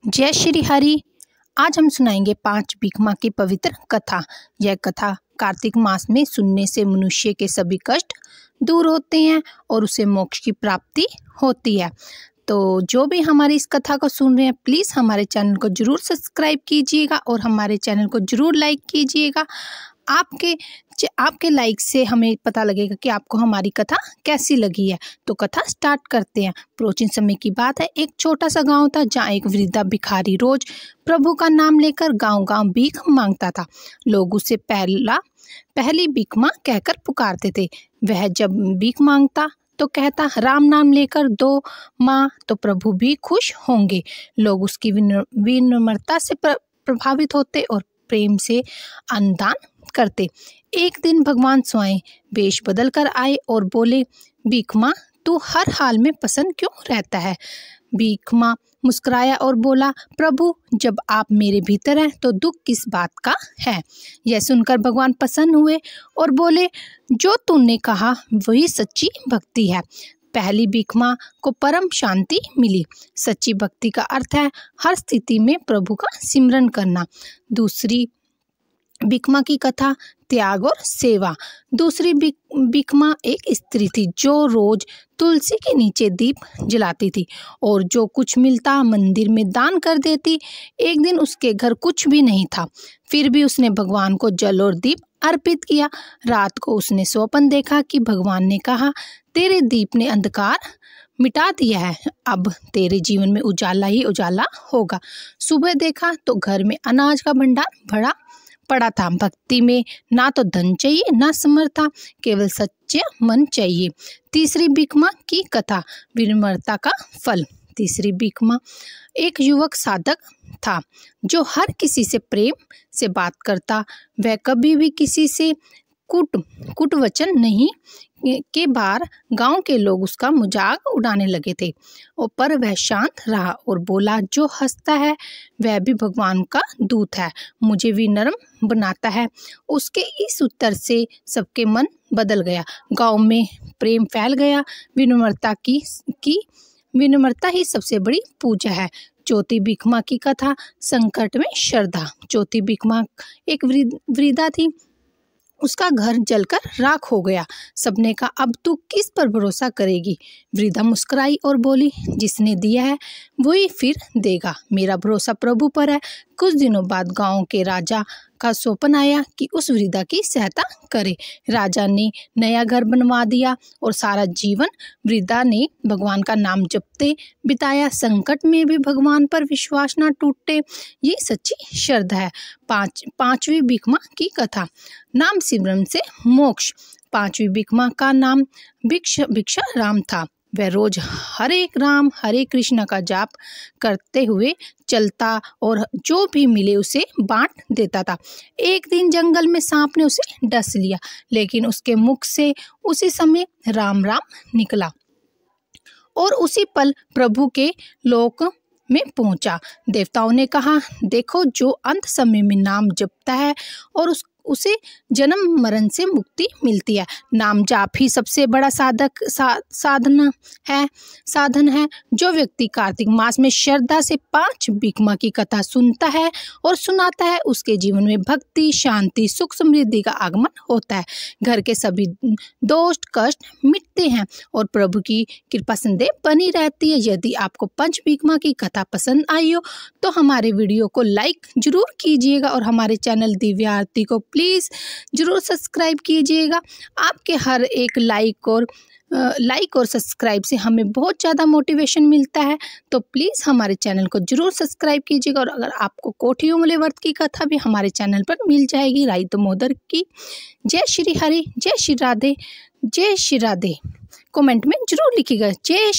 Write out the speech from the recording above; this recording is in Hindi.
जय श्री हरि। आज हम सुनाएंगे 5 भीख माँ की पवित्र कथा। यह कथा कार्तिक मास में सुनने से मनुष्य के सभी कष्ट दूर होते हैं और उसे मोक्ष की प्राप्ति होती है। तो जो भी हमारी इस कथा को सुन रहे हैं, प्लीज़ हमारे चैनल को जरूर सब्सक्राइब कीजिएगा और हमारे चैनल को जरूर लाइक कीजिएगा। आपके लाइक से हमें पता लगेगा कि आपको हमारी कथा कैसी लगी है। तो कथा स्टार्ट करते हैं। प्राचीन समय की बात है। एक छोटा सा गांव था जहां एक वृद्धा भिखारी रोज प्रभु का नाम लेकर गांव-गांव भीख मांगता था। लोग उसे पहली भीख माँ कहकर पुकारते थे। वह जब भीख मांगता तो कहता, राम नाम लेकर दो माँ, तो प्रभु भी खुश होंगे। लोग उसकी विनम्रता से प्रभावित होते और प्रेम से अन्नदान करते। एक दिन भगवान स्वयं वेश बदल कर आए और बोले, भीख माँ, तू हर हाल में प्रसन्न क्यों रहता है? भीख माँ मुस्कुराया और बोला, प्रभु, जब आप मेरे भीतर हैं तो दुख किस बात का है? यह सुनकर भगवान प्रसन्न हुए और बोले, जो तूने कहा वही सच्ची भक्ति है। पहली भीख माँ को परम शांति मिली। सच्ची भक्ति का अर्थ है हर स्थिति में प्रभु का सिमरन करना। दूसरी भीख माँ की कथा, त्याग और सेवा। दूसरी भीख माँ एक स्त्री थी जो रोज तुलसी के नीचे दीप जलाती थी और जो कुछ मिलता मंदिर में दान कर देती। एक दिन उसके घर कुछ भी नहीं था, फिर भी उसने भगवान को जल और दीप अर्पित किया। रात को उसने स्वप्न देखा कि भगवान ने कहा, तेरे दीप ने अंधकार मिटा दिया है, अब तेरे जीवन में उजाला ही उजाला होगा। सुबह देखा तो घर में अनाज का भंडार भरा पड़ा था। भक्ति में ना तो धन चाहिए ना समर्थ, केवल सच्चा मन चाहिए। तीसरी भीख माँ की कथा, विनम्रता का फल। तीसरी भीख माँ एक युवक साधक था जो हर किसी से प्रेम से बात करता। वह कभी भी किसी से कुट वचन नहीं के बार गांव के लोग उसका मजाक उड़ाने लगे थे। पर वह शांत रहा और बोला, जो हंसता है वह भी भगवान का दूत है, मुझे विनम्र बनाता है। उसके इस उत्तर से सबके मन बदल गया। गांव में प्रेम फैल गया। विनम्रता ही सबसे बड़ी पूजा है। चौथी भीख माँ की कथा, संकट में श्रद्धा। चौथी भीख माँ एक वृद्धा थी। उसका घर जलकर राख हो गया। सबने कहा, अब तू किस पर भरोसा करेगी? वृद्धा मुस्कुराई और बोली, जिसने दिया है वही फिर देगा। मेरा भरोसा प्रभु पर है। कुछ दिनों बाद गांव के राजा का स्वप्न आया कि उस वृद्धा की सहायता करे। राजा ने नया घर बनवा दिया और सारा जीवन वृद्धा ने भगवान का नाम जपते बिताया। संकट में भी भगवान पर विश्वास ना टूटे, ये सच्ची श्रद्धा है। पांचवी भीख माँ की कथा, नाम सिमरन से मोक्ष। पांचवी भीख माँ का नाम भिक्षा राम था। वह रोज हरे राम हरे कृष्ण का जाप करते हुए चलता और जो भी मिले उसे बांट देता था। एक दिन जंगल में सांप ने उसे डस लिया, लेकिन उसके मुख से उसी समय राम राम निकला और उसी पल प्रभु के लोक में पहुंचा। देवताओं ने कहा, देखो, जो अंत समय में नाम जपता है और उसे जन्म मरण से मुक्ति मिलती है। नाम जाप ही सबसे बड़ा साधन है। जो व्यक्ति कार्तिक मास में श्रद्धा से 5 भीख माँ की कथा सुनता है और सुनाता है, उसके जीवन में भक्ति, शांति, सुख, समृद्धि का आगमन होता है। घर के सभी दोष कष्ट मिटते हैं और प्रभु की कृपा सदैव बनी रहती है। यदि आपको 5 भीख माँ की कथा पसंद आई हो तो हमारे वीडियो को लाइक जरूर कीजिएगा और हमारे चैनल दिव्य आरती को प्लीज़ जरूर सब्सक्राइब कीजिएगा। आपके हर एक लाइक और सब्सक्राइब से हमें बहुत ज़्यादा मोटिवेशन मिलता है। तो प्लीज़ हमारे चैनल को जरूर सब्सक्राइब कीजिएगा। और अगर आपको कोठी उमले व्रत की कथा भी हमारे चैनल पर मिल जाएगी, राई दामोदर की। जय श्री हरि, जय श्री राधे, जय श्री राधे। कमेंट में जरूर लिखिएगा। जय